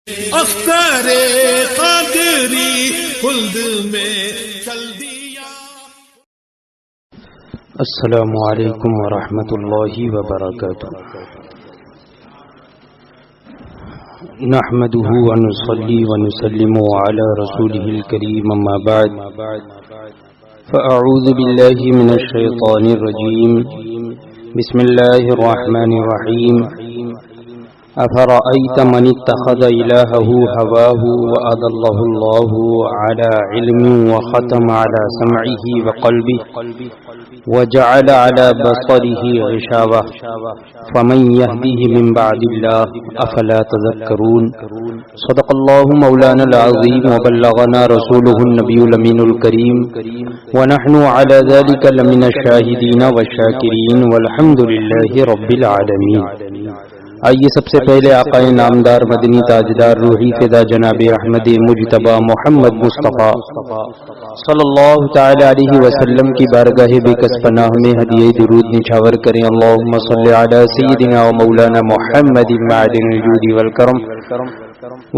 اختر قادری خلد میں چل دیا۔ السلام علیکم ورحمۃ اللہ وبرکاتہ۔ نحمده ونصلي ونسلم على رسوله الكريم، اما بعد فاعوذ بالله من الشيطان الرجيم، بسم الله الرحمن الرحيم۔ أفرأيت من اتخذ إلهه هواه وأضله الله على علم وختم على سمعه وقلبه وجعل على بصره غشاوة فمن يهديه من بعد الله أفلا تذكرون؟ صدق الله مولانا العظيم وبلغنا رسوله النبي الأمين الكريم ونحن على ذلك لمن الشاهدين والشاكرين والحمد لله رب العالمين۔ آئیے سب سے پہلے آقا نامدار مدنی تاجدار روحی فدا جناب احمد مجتبی محمد مصطفیٰ صلی اللہ تعالی علیہ وسلم کی بارگاہ بے کس پناہ میں ہدیہ درود نچھاور کریں۔ اللہم صلی علی سیدنا و مولانا محمد معدن الجود والکرم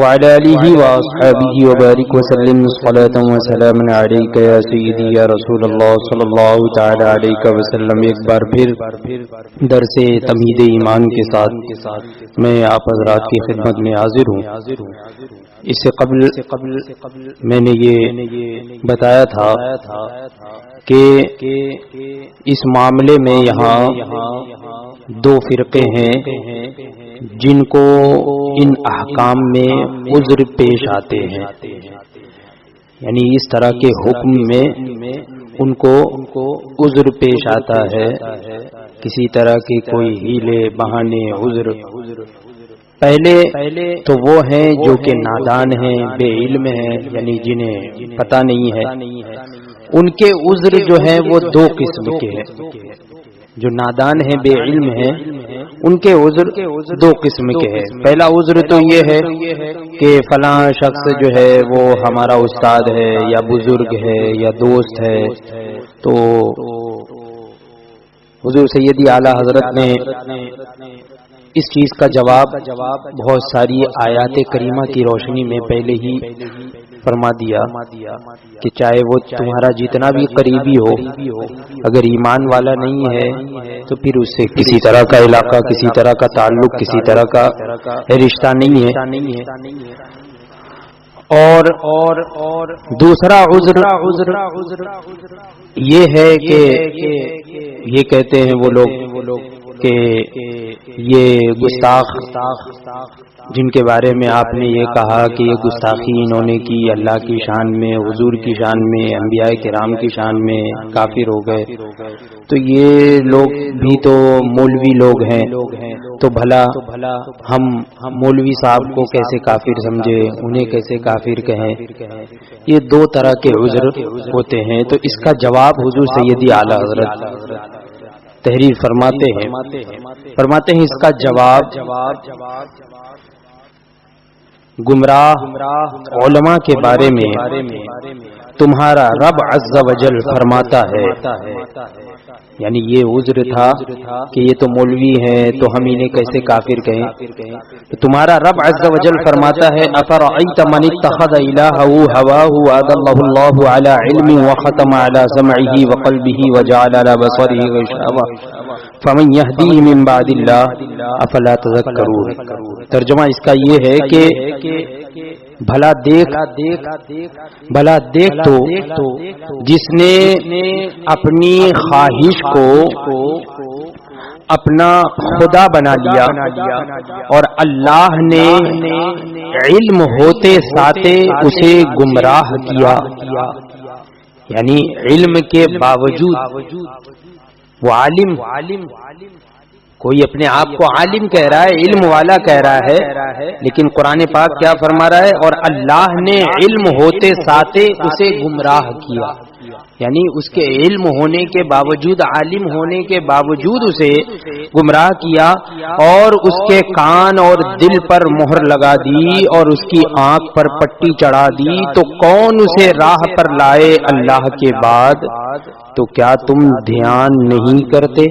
وعلى آلہ واصحابہ وبارک وسلم صلاة وسلام علیک یا سیدی یا رسول اللہ صلی اللہ تعالی علیہ وسلم۔ ایک بار پھر درس تمہید ایمان کے ساتھ میں آپ حضرات کی خدمت میں حاضر ہوں۔ اس سے قبل میں نے یہ بتایا تھا کہ اس معاملے میں یہاں دو فرقے ہیں جن کو ان احکام میں عذر پیش آتے ہیں، یعنی اس طرح کے حکم میں ان کو عذر پیش آتا ہے، کسی طرح کے کوئی ہیلے بہانے عذر۔ پہلے تو وہ ہیں جو کہ نادان ہیں، بے علم ہیں، یعنی جنہیں پتہ نہیں ہے، ان کے عذر جو ہیں وہ دو قسم کے ہیں۔ جو نادان ہیں، بے علم ہیں، ان کے عذر دو قسم کے ہیں۔ پہلا عذر تو یہ ہے کہ فلاں شخص جو ہے وہ ہمارا استاد ہے یا بزرگ ہے یا دوست ہے، تو حضور سیدی اعلیٰ حضرت نے اس چیز کا جواب بہت ساری آیات کریمہ کی روشنی میں پہلے ہی فرما دیا کہ چاہے وہ تمہارا جتنا بھی قریبی ہو، اگر ایمان والا نہیں ہے تو پھر اس سے کسی طرح کا علاقہ، کسی طرح کا تعلق، کسی طرح کا رشتہ نہیں ہے۔ اور دوسرا عذر یہ ہے کہ یہ کہتے ہیں وہ لوگ کہ یہ گستاخ جن کے بارے میں آپ نے یہ کہا کہ یہ گستاخی انہوں نے کی اللہ کی شان میں، حضور کی شان میں، انبیاء کرام کی شان میں، کافر ہو گئے۔ تو یہ لوگ بھی تو مولوی لوگ ہیں، تو بھلا ہم مولوی صاحب کو کیسے کافر سمجھے، انہیں کیسے کافر کہیں؟ یہ دو طرح کے عذر ہوتے ہیں۔ تو اس کا جواب حضور سیدی اعلیٰ حضرت تحریر فرماتے ہیں اس کا جواب گمراہ علماء کے بارے میں تمہارا رب عز و جل فرماتا ہے، یعنی یہ عذر تھا کہ یہ تو مولوی ہیں تو ہم انہیں کیسے کافر کہیں، تو تمہارا رب عز و جل فرماتا ہے افرأیت من اتخذ الہہ ہواہ واضلہ اللہ علی علم وختم علی سمعہ وقلبہ وجعل علی بصرہ غشاوہ فمن یہدیہ من بعد اللہ افلا تذکرون۔ ترجمہ اس کا یہ ہے کہ بھلا دیکھ تو جس نے اپنی خواہش کو اپنا خدا بنا لیا اور اللہ نے علم ہوتے ساتھ اسے گمراہ کیا، یعنی علم کے باوجود وہ عالم، کوئی اپنے آپ کو عالم کہہ رہا ہے، علم والا کہہ رہا ہے، لیکن قرآن پاک کیا فرما رہا ہے؟ اور اللہ نے علم ہوتے ساتھ اسے گمراہ کیا، یعنی اس کے علم ہونے کے باوجود، عالم ہونے کے باوجود اسے گمراہ کیا، اور اس کے کان اور دل پر مہر لگا دی اور اس کی آنکھ پر پٹی چڑھا دی، تو کون اسے راہ پر لائے اللہ کے بعد؟ تو کیا تم دھیان نہیں کرتے؟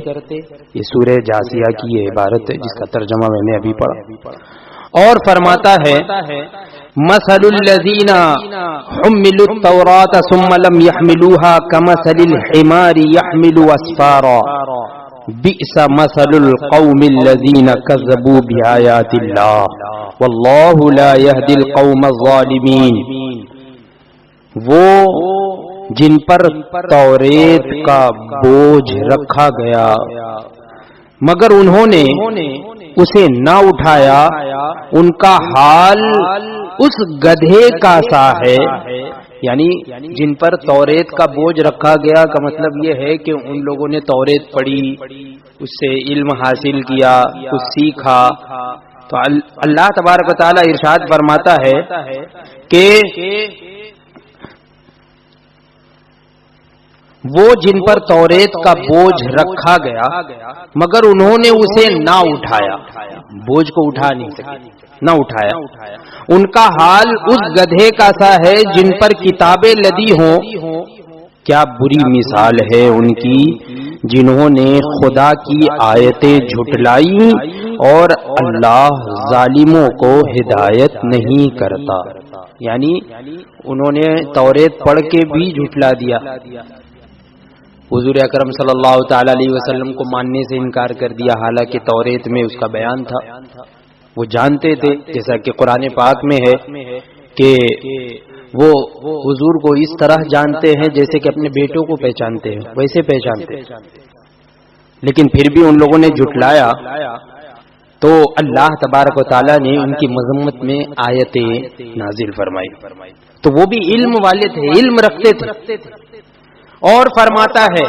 یہ سورہ جاثیہ کی یہ عبارت ہے جس کا ترجمہ میں نے ابھی پڑھا۔ اور فرماتا ہے مثل الذین حملوا التوراۃ ثم لم يحملوها كمثل الحمار يحمل اسفارا بئس مثل القوم الذین كذبوا بآیات اللہ واللہ لا يهدی القوم الظالمین. وہ جن پر توریت کا بوجھ رکھا گیا مگر انہوں نے اسے نہ اٹھایا، ان کا حال اس گدھے کا سا ہے. یعنی جن پر توریت کا بوجھ رکھا گیا کا مطلب یہ ہے کہ ان لوگوں نے توریت پڑھی، اس سے علم حاصل کیا، کچھ سیکھا. تو اللہ تبارک و تعالی ارشاد فرماتا ہے کہ وہ جن پر توریت کا بوجھ رکھا گیا مگر انہوں نے اسے نہ اٹھایا، بوجھ کو اٹھا نہیں سکے، نہ اٹھایا، ان کا حال اس گدھے کا سا ہے جن پر کتابیں لدی ہوں. کیا بری مثال ہے ان کی جنہوں نے خدا کی آیتیں جھٹلائی اور اللہ ظالموں کو ہدایت نہیں کرتا. یعنی انہوں نے توریت پڑھ کے بھی جھٹلا دیا، حضور اکرم صلی اللہ تعالی علیہ وسلم کو ماننے سے انکار کر دیا، حالانکہ توریت میں اس کا بیان تھا. وہ جانتے تھے، جیسا کہ قرآن پاک میں ہے کہ وہ حضور کو اس طرح جانتے ہیں جیسے کہ اپنے بیٹوں کو پہچانتے ہیں، ویسے پہچانتے ہیں. لیکن پھر بھی ان لوگوں نے جھٹلایا تو اللہ تبارک و تعالیٰ نے ان کی مذمت میں آیتیں نازل فرمائی. تو وہ بھی علم والے تھے، علم رکھتے تھے. اور فرماتا ہے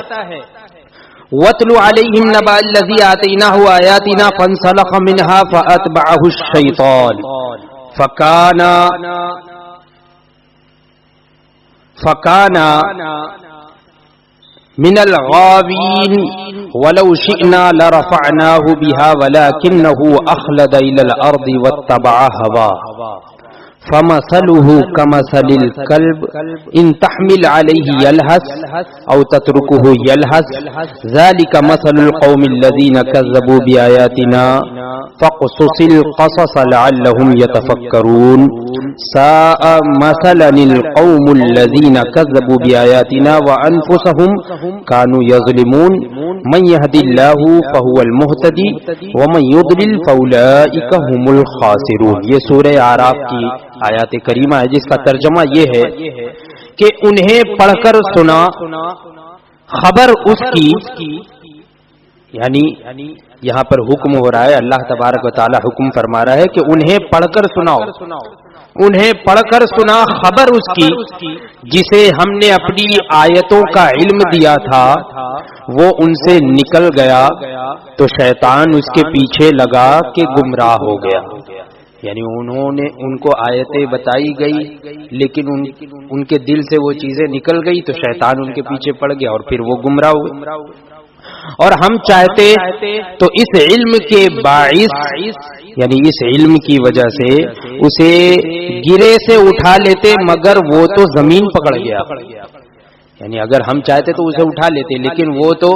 وَاتْلُ عَلَيْهِمْ نَبَأَ الَّذِي آتَيْنَاهُ آيَاتِنَا فَانْسَلَخَ مِنْهَا فَأَتْبَعَهُ الشَّيْطَانُ فَكَانَ مِنَ الْغَاوِينَ وَلَوْ شِئْنَا لَرَفَعْنَاهُ بِهَا وَلَكِنَّهُ أَخْلَدَ إِلَى الْأَرْضِ وَاتَّبَعَ هَوَاهُ فَمَثَلُهُ كَمَثَلِ الْكَلْبِ إِنْ تَحْمِلْ عَلَيْهِ يَلْهَثْ أَوْ تَتْرُكْهُ يَلْهَثْ ذَلِكَ مَثَلُ الْقَوْمِ الَّذِينَ كَذَّبُوا بِآيَاتِنَا فَاقْصُصِ الْقَصَصَ لَعَلَّهُمْ يَتَفَكَّرُونَ سَاءَ مَثَلًا الْقَوْمُ الَّذِينَ كَذَّبُوا بِآيَاتِنَا وَأَنفُسَهُمْ كَانُوا يَظْلِمُونَ مَن يَهْدِ اللَّهُ فَهُوَ الْمُهْتَدِي وَمَن يُضْلِلْ فَأُولَئِكَ هُمُ الْخَاسِرُونَ. یہ سورہ اعراف کی آیات کریمہ ہے جس کا ترجمہ یہ ہے کہ انہیں پڑھ کر سنا خبر اس کی، یعنی یہاں پر حکم ہو رہا ہے، اللہ تبارک و تعالی حکم فرما رہا ہے کہ انہیں پڑھ کر سناؤ، انہیں پڑھ کر سنا خبر اس کی جسے ہم نے اپنی آیتوں کا علم دیا تھا، وہ ان سے نکل گیا تو شیطان اس کے پیچھے لگا کہ گمراہ ہو گیا. یعنی انہوں نے ان کو آیتیں بتائی گئی لیکن ان کے دل سے وہ چیزیں نکل گئی تو شیطان ان کے پیچھے پڑ گیا اور پھر وہ گمراہ ہوئے. اور ہم چاہتے تو اس علم کے باعث، یعنی اس علم کی وجہ سے اسے گرے سے اٹھا لیتے مگر وہ تو زمین پکڑ گیا. یعنی اگر ہم چاہتے تو اسے اٹھا لیتے لیکن وہ تو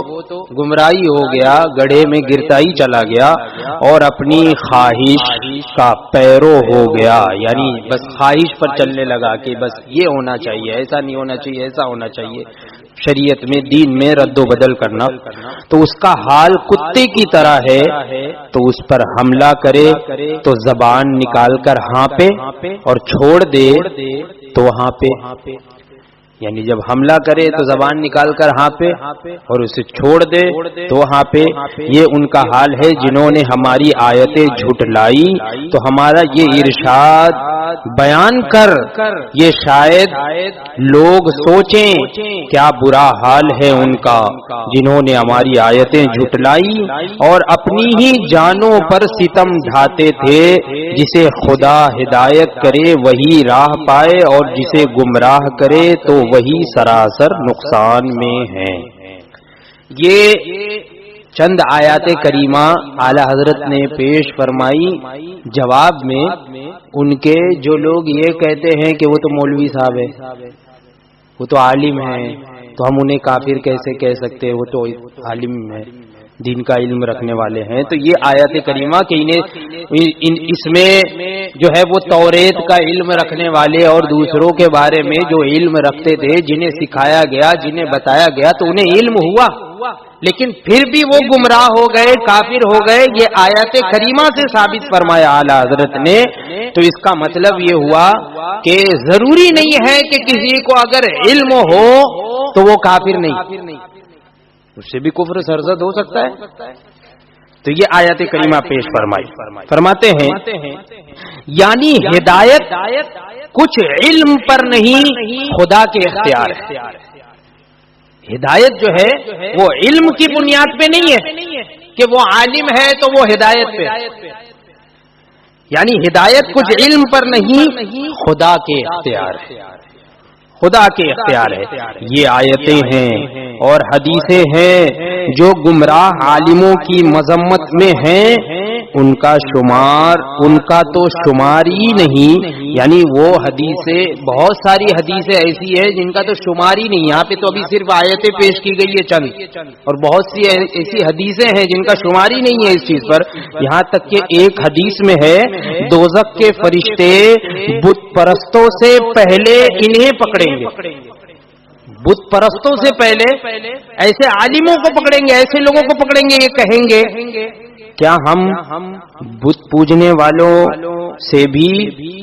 گمراہی ہو گیا، گڑھے میں گرتا ہی چلا گیا اور اپنی خواہش کا پیرو ہو گیا. یعنی بس خواہش پر چلنے لگا کہ بس یہ ہونا چاہیے، ایسا نہیں ہونا چاہیے، ایسا ہونا چاہیے، شریعت میں دین میں رد و بدل کرنا. تو اس کا حال کتے کی طرح ہے. تو اس پر حملہ کرے تو زبان نکال کر ہانپے اور چھوڑ دے تو وہاں پہ، یعنی جب حملہ کرے تو زبان نکال کر ہانپے اور اسے چھوڑ دے تو وہاں پہ. یہ ان کا حال ہے جنہوں نے ہماری آیتیں جھٹلائی. تو ہمارا یہ ارشاد بیان کر یہ شاید لوگ سوچیں کیا برا حال ہے ان کا جنہوں نے ہماری آیتیں جھٹلائی اور اپنی ہی جانوں پر ستم ڈھاتے تھے. جسے خدا ہدایت کرے وہی راہ پائے اور جسے گمراہ کرے تو وہی سراسر نقصان میں ہیں. یہ چند آیات کریمہ اعلی حضرت نے پیش فرمائی جواب میں ان کے جو لوگ یہ کہتے ہیں کہ وہ تو مولوی صاحب ہے، وہ تو عالم ہیں، تو ہم انہیں کافر کیسے کہہ سکتے ہیں، وہ تو عالم ہے. دین کا علم رکھنے والے ہیں. تو یہ آیت کریمہ کہ اس میں جو ہے وہ توریت کا علم رکھنے والے اور دوسروں کے بارے میں جو علم رکھتے تھے، جنہیں سکھایا گیا، جنہیں بتایا گیا تو انہیں علم ہوا، لیکن پھر بھی وہ گمراہ ہو گئے، کافر ہو گئے. یہ آیت کریمہ سے ثابت فرمایا اعلیٰ حضرت نے. تو اس کا مطلب یہ ہوا کہ ضروری نہیں ہے کہ کسی کو اگر علم ہو تو وہ کافر نہیں، اس سے بھی کفر سرزد ہو سکتا ہے. تو یہ آیت کریمہ پیش فرمائی. فرماتے ہیں یعنی ہدایت کچھ علم پر نہیں، خدا کے اختیار ہے. ہدایت جو ہے وہ علم کی بنیاد پہ نہیں ہے کہ وہ عالم ہے تو وہ ہدایت پہ، یعنی ہدایت کچھ علم پر نہیں، خدا کے اختیار ہے. خدا کے اختیار ہے. یہ آیتیں ہیں اور حدیثیں ہیں جو گمراہ عالموں کی مذمت میں ہیں، ان کا تو شمار ہی نہیں. یعنی وہ حدیثیں، بہت ساری حدیثیں ایسی ہیں جن کا تو شمار ہی نہیں. یہاں پہ تو ابھی صرف آیتیں پیش کی گئی ہے چند، اور بہت سی ایسی حدیثیں ہیں جن کا شمار ہی نہیں ہے اس چیز پر. یہاں تک کہ ایک حدیث میں ہے دوزخ کے فرشتے بت پرستوں سے پہلے انہیں پکڑیں گے. بت پرستوں سے پہلے ایسے عالموں کو پکڑیں گے، ایسے لوگوں کو پکڑیں گے. یہ کہیں گے کیا ہم بت پوجنے والوں سے بھی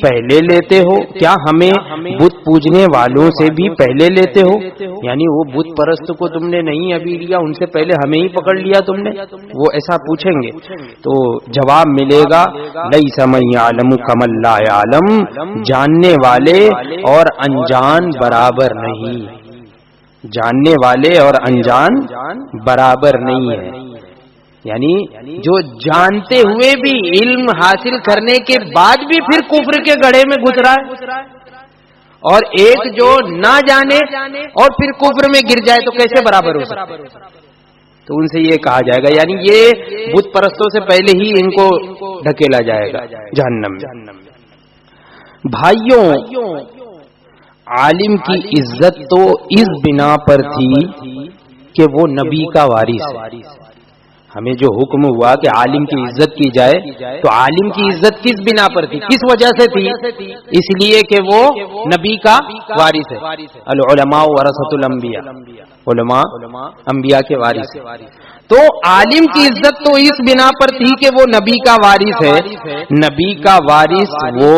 پہلے لیتے ہو؟ کیا ہمیں بت پوجنے والوں سے بھی پہلے لیتے ہو؟ یعنی وہ بت پرست کو تم نے نہیں ابھی لیا، ان سے پہلے ہمیں ہی پکڑ لیا تم نے. وہ ایسا پوچھیں گے تو جواب ملے گا لیس من یعلم کمن لا یعلم، جاننے والے اور انجان برابر نہیں. جاننے والے اور انجان برابر نہیں ہے. یعنی جو جانتے ہوئے بھی علم حاصل کرنے کے بعد بھی پھر کفر کے گڑھے میں گھس رہا ہے، اور ایک جو نہ جانے اور پھر کفر میں گر جائے تو کیسے برابر ہو سکتا ہے؟ تو ان سے یہ کہا جائے گا، یعنی یہ بت پرستوں سے پہلے ہی ان کو ڈھکیلا جائے گا جہنم میں. بھائیوں، عالم کی عزت تو اس بنا پر تھی کہ وہ نبی کا وارث ہے. ہمیں جو حکم ہوا کہ عالم کی عزت کی جائے تو عالم کی عزت کس بنا پر تھی، کس وجہ سے تھی؟ اس لیے کہ وہ نبی کا وارث ہے. العلماء ورثۃ الانبیاء، علماء انبیاء کے وارث ہیں. تو عالم کی عزت تو اس بنا پر تھی کہ وہ نبی کا وارث ہے. نبی کا وارث وہ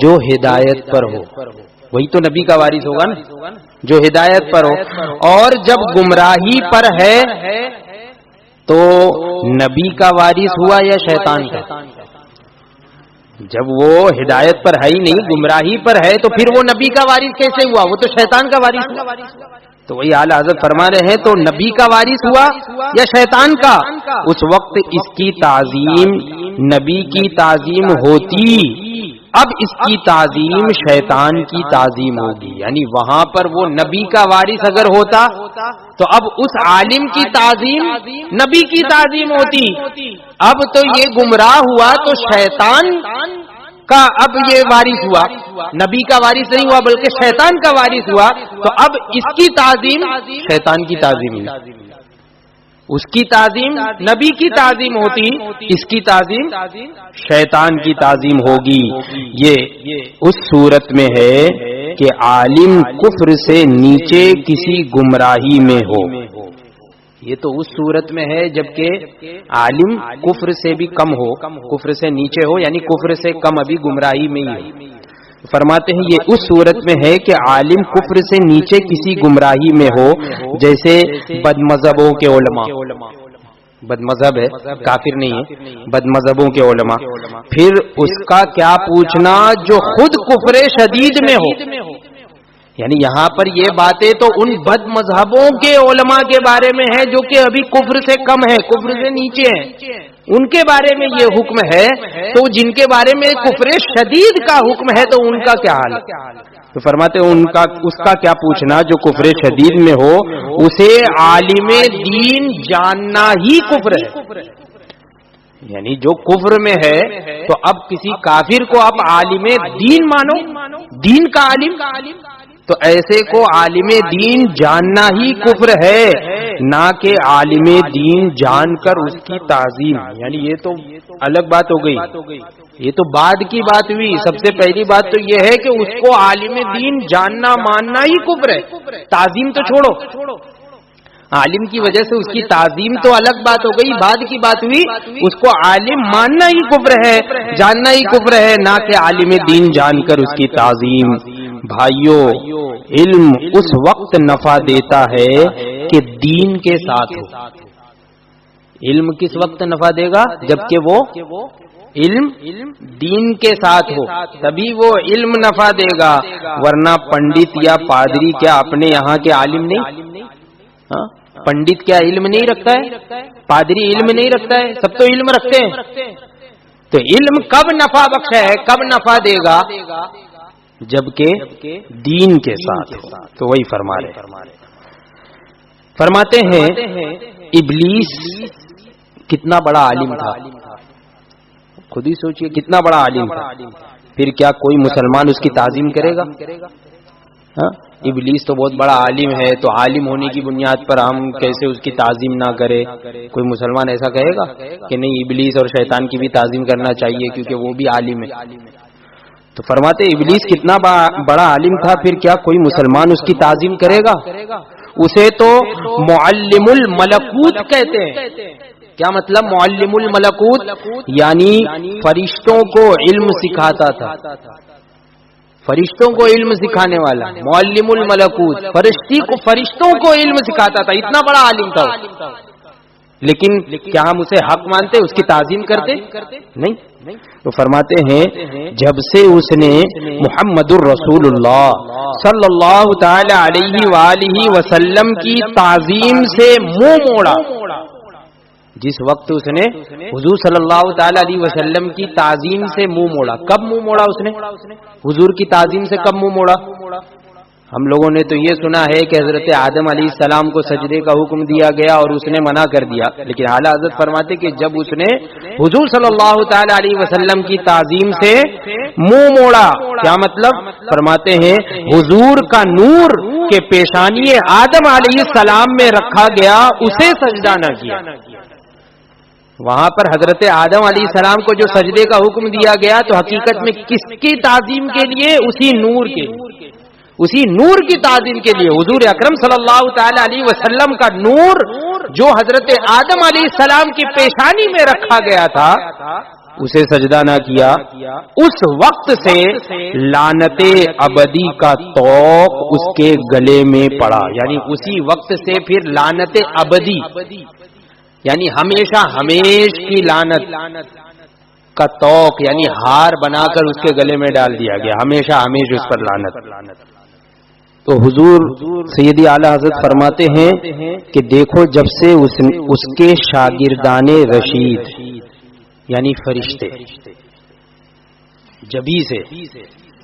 جو ہدایت پر ہو، وہی تو نبی کا وارث ہوگا نا، جو ہدایت پر ہو. اور جب گمراہی پر ہے تو نبی کا وارث ہوا یا شیطان کا؟ جب وہ ہدایت پر ہے ہی نہیں، گمراہی پر ہے، تو پھر وہ نبی کا وارث کیسے ہوا؟ وہ تو شیطان کا وارث ہوا. تو وہی اعلیٰ حضرت فرما رہے ہیں تو نبی کا وارث ہوا یا شیطان کا؟ اس وقت اس کی تعظیم نبی کی تعظیم ہوتی، اب اس کی تعظیم شیطان کی تعظیم ہوگی. یعنی وہاں پر وہ نبی کا وارث اگر ہوتا تو اب اس عالم کی تعظیم نبی کی تعظیم ہوتی. اب تو یہ گمراہ ہوا تو شیطان کا اب یہ وارث ہوا، نبی کا وارث نہیں ہوا بلکہ شیطان کا وارث ہوا. تو اب اس کی تعظیم شیطان کی تعظیم ہوئی. اس کی تعظیم نبی کی تعظیم ہوتی، اس کی تعظیم شیطان کی تعظیم ہوگی. یہ اس صورت میں ہے کہ عالم کفر سے نیچے کسی گمراہی میں ہو. یہ تو اس صورت میں ہے جبکہ عالم کفر سے بھی کم ہو، کفر سے نیچے ہو، یعنی کفر سے کم ابھی گمراہی میں ہی ہو. فرماتے ہیں یہ اس صورت میں ہے کہ عالم کفر سے نیچے کسی گمراہی میں ہو، جیسے بد مذہبوں کے علماء. بد مذہب ہے، کافر نہیں ہے، بد مذہبوں کے علماء. پھر اس کا کیا پوچھنا جو خود کفر شدید میں ہو. یعنی یہاں پر یہ باتیں تو ان بد مذہبوں کے علماء کے بارے میں ہے جو کہ ابھی کفر سے کم ہے، کفر سے نیچے ہیں، ان کے بارے میں یہ حکم ہے. تو جن کے بارے میں کفر شدید کا حکم ہے تو ان کا کیا حال ہے؟ تو فرماتے ہیں اس کا کیا پوچھنا جو کفر شدید میں ہو، اسے عالم دین جاننا ہی کفر ہے. یعنی جو کفر میں ہے تو اب کسی کافر کو آپ عالم دین مانو، دین کا عالم، تو ایسے کو عالم دین جاننا ہی کفر ہے. نہ کہ عالم دین جان کر اس کی تعظیم. یعنی یہ تو الگ بات ہو گئی، یہ تو بعد کی بات ہوئی. سب سے پہلی بات تو یہ ہے کہ اس کو عالم دین جاننا ماننا ہی کفر ہے. تعظیم تو چھوڑو، عالم کی وجہ سے اس کی تعظیم تو الگ بات ہو گئی، بعد کی بات ہوئی اس کو عالم ماننا ہی کفر ہے، جاننا ہی کفر ہے، نہ کہ عالم دین جان کر اس کی تعظیم. بھائیو، علم اس وقت نفع دیتا ہے کہ دین کے ساتھ ہو. علم کس وقت نفع دے گا؟ جبکہ وہ علم دین کے ساتھ ہو، تبھی وہ علم نفع دے گا. ورنہ پنڈت یا پادری کیا اپنے یہاں کے عالم نہیں؟ پنڈت کیا علم نہیں رکھتا ہے؟ پادری علم نہیں رکھتا ہے؟ سب تو علم رکھتے ہیں. تو علم کب نفع بخش ہے، کب نفع دے گا؟ جبکہ دین کے ساتھ ہو. تو وہی فرماتے ہیں ابلیس کتنا بڑا عالم تھا. خود ہی سوچئے کتنا بڑا عالم تھا. پھر کیا کوئی مسلمان اس کی تعظیم کرے گا؟ ابلیس تو بہت بڑا عالم ہے، تو عالم ہونے کی بنیاد پر ہم کیسے اس کی تعظیم نہ کرے؟ کوئی مسلمان ایسا کہے گا کہ نہیں ابلیس اور شیطان کی بھی تعظیم کرنا چاہیے کیونکہ وہ بھی عالم ہے؟ تو فرماتے ابلیس کتنا بڑا عالم تھا، پھر کیا کوئی مسلمان اس کی تعظیم کرے گا؟ اسے تو معلم الملکوت کہتے ہیں. کیا مطلب معلم الملکوت؟ یعنی فرشتوں کو علم سکھاتا تھا، فرشتوں کو علم سکھانے والا معلم الملکوت. فرشتوں کو علم سکھاتا تھا، اتنا بڑا عالم تھا. لیکن کیا ہم اسے حق مانتے، اس کی تعظیم کرتے؟ نہیں. تو فرماتے ہیں جب سے اس نے محمد الرسول اللہ صلی اللہ تعالی علیہ وآلہ وسلم کی تعظیم سے منہ موڑا، جس وقت اس نے حضور صلی اللہ تعالی علیہ وسلم کی تعظیم سے منہ موڑا. کب منہ موڑا اس نے؟ حضور کی تعظیم سے کب منہ موڑا؟ ہم لوگوں نے تو یہ سنا ہے کہ حضرت آدم علیہ السلام کو سجدے کا حکم دیا گیا اور اس نے منع کر دیا، لیکن اعلیٰ حضرت فرماتے کہ جب اس نے حضور صلی اللہ تعالی علیہ وسلم کی تعظیم سے منہ موڑا، کیا مطلب؟ فرماتے ہیں حضور کا نور کے پیشانی آدم علیہ السلام میں رکھا گیا، اسے سجدہ نہ کیا. وہاں پر حضرت آدم علیہ السلام کو جو سجدے کا حکم دیا گیا تو حقیقت میں کس کی تعظیم کے لیے؟ اسی نور کے، اسی نور کی تعظیم کے لیے. حضور اکرم صلی اللہ تعالی علیہ وسلم کا نور جو حضرت آدم علیہ السلام کی پیشانی میں رکھا گیا تھا اسے سجدہ نہ کیا. اس وقت سے لعنت ابدی کا طوق اس کے گلے میں پڑا. یعنی اسی وقت سے پھر لعنت ابدی یعنی ہمیشہ ہمیش کی لعنت کا طوق یعنی ہار بنا کر اس کے گلے میں ڈال دیا گیا، ہمیشہ ہمیش اس پر لعنت. تو حضور سیدی اعلی حضرت فرماتے ہیں کہ دیکھو جب سے اس کے شاگردان رشید یعنی فرشتے، جبھی سے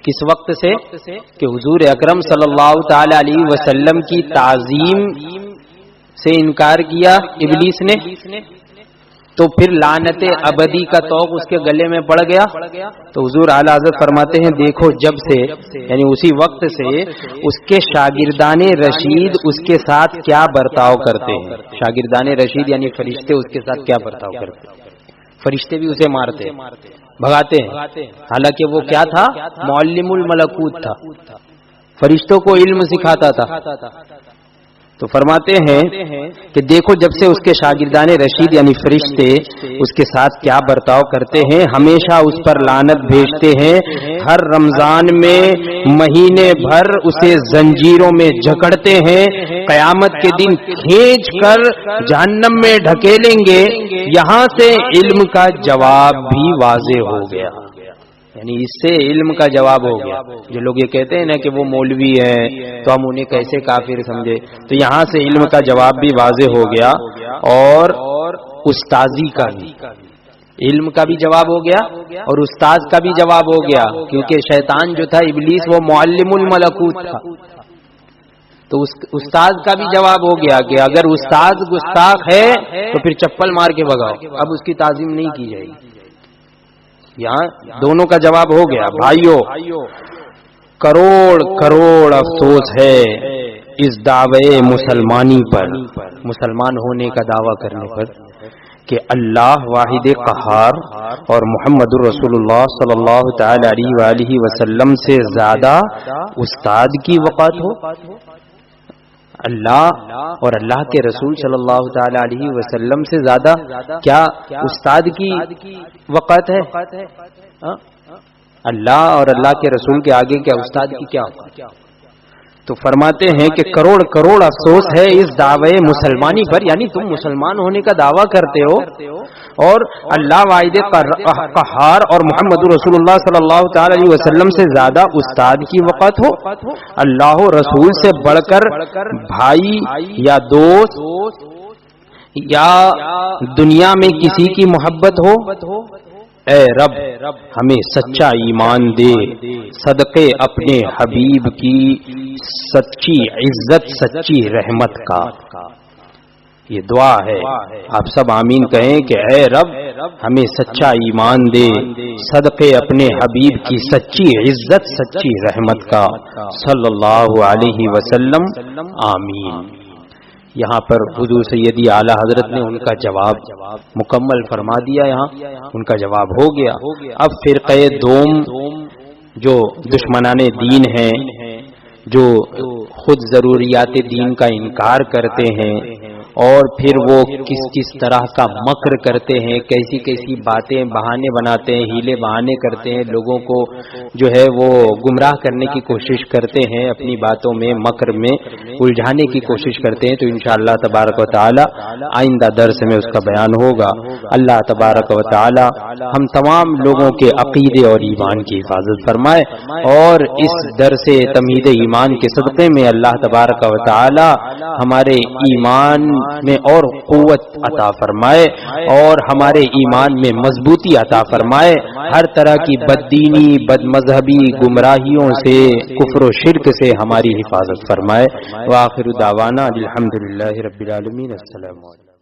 کس وقت سے کہ حضور اکرم صلی اللہ تعالی علیہ وسلم کی تعظیم سے انکار کیا ابلیس نے، تو پھر لعنت ابدی کا طوق اس کے گلے میں پڑ گیا. تو حضور اعلی حضرت فرماتے ہیں دیکھو جب سے یعنی اسی وقت سے اس کے شاگردان رشید اس کے ساتھ کیا برتاؤ کرتے ہیں. شاگردان رشید یعنی فرشتے اس کے ساتھ کیا برتاؤ کرتے ہیں. فرشتے بھی اسے مارتے بھگاتے ہیں، حالانکہ وہ کیا تھا؟ معلم الملکوت تھا، فرشتوں کو علم سکھاتا تھا. تو فرماتے ہیں کہ دیکھو جب سے اس کے شاگردان رشید یعنی فرشتے اس کے ساتھ کیا برتاؤ کرتے ہیں، ہمیشہ اس پر لعنت بھیجتے ہیں. ہر رمضان میں مہینے بھر اسے زنجیروں میں جکڑتے ہیں، قیامت کے دن کھینچ کر جہنم میں ڈھکیلیں گے. یہاں سے علم کا جواب بھی واضح ہو گیا. یعنی اس سے علم کا جواب ہو گیا. جو لوگ یہ کہتے ہیں نا کہ وہ مولوی ہیں تو ہم انہیں کیسے کافر سمجھے، تو یہاں سے علم کا جواب بھی واضح ہو گیا اور استاذی کا بھی، علم کا بھی جواب ہو گیا اور استاذ کا بھی جواب ہو گیا. کیونکہ شیطان جو تھا ابلیس وہ معلم الملکوت تھا، تو استاذ کا بھی جواب ہو گیا کہ اگر استاذ گستاخ ہے تو پھر چپل مار کے بھگاؤ، اب اس کی تعظیم نہیں کی جائے گی. یہاں دونوں کا جواب ہو گیا. بھائیو کروڑ کروڑ افسوس ہے اس دعوے مسلمانی پر، مسلمان ہونے کا دعویٰ کرنے پر کہ اللہ واحد قہار اور محمد الرسول اللہ صلی اللہ تعالی علیہ وآلہ وسلم سے زیادہ استاد کی وقت ہو. اللہ اور اللہ کے رسول صلی اللہ تعالی علیہ وسلم سے زیادہ کیا استاد کی وقت ہے؟ اللہ اور اللہ کے رسول کے آگے کیا استاد کی کیا وقت؟ تو فرماتے ہیں کہ کروڑ کروڑ افسوس ہے اس دعوے مسلمانی پر، یعنی تم مسلمان ہونے کا دعویٰ کرتے ہو اور اللہ واحد قہار اور محمد رسول اللہ صلی اللہ تعالی علیہ وسلم سے زیادہ استاد کی وقت ہو، اللہ رسول سے بڑھ کر بھائی یا دوست یا دنیا میں کسی کی محبت ہو. اے رب ہمیں سچا ایمان دے، صدقے اپنے حبیب کی سچی عزت، سچی رحمت کا. یہ دعا ہے، آپ سب آمین کہیں کہ اے رب ہمیں سچا ایمان دے، صدقے اپنے حبیب کی سچی عزت، سچی رحمت کا، صلی اللہ علیہ وسلم، آمین. یہاں پر حضور سیدی اعلیٰ حضرت نے ان کا جواب مکمل فرما دیا، یہاں ان کا جواب ہو گیا. اب فرقہ دوم جو دشمنان دین ہیں، جو خود ضروریات دین کا انکار کرتے ہیں اور پھر وہ کس طرح کا مکر کرتے ہیں، کیسی کیسی باتیں بہانے بناتے ہیں، ہیلے بہانے کرتے ہیں، لوگوں کو جو ہے وہ گمراہ کرنے کی کوشش کرتے ہیں، اپنی باتوں میں مکر میں الجھانے کی کوشش کرتے ہیں. تو انشاءاللہ تبارک و تعالی آئندہ درس میں اس کا بیان ہوگا. اللہ تبارک و تعالی ہم تمام لوگوں کے عقیدے اور ایمان کی حفاظت فرمائے، اور اس درس تمہید ایمان کے صدقے میں اللہ تبارک و تعالی ہمارے ایمان میں اور قوت عطا فرمائے اور ہمارے ایمان میں مضبوطی عطا فرمائے، ہر طرح کی بددینی، بد مذہبی گمراہیوں سے، کفر و شرک سے ہماری حفاظت فرمائے. وآخر دعوانا الحمدللہ رب العالمین. السلام علیکم.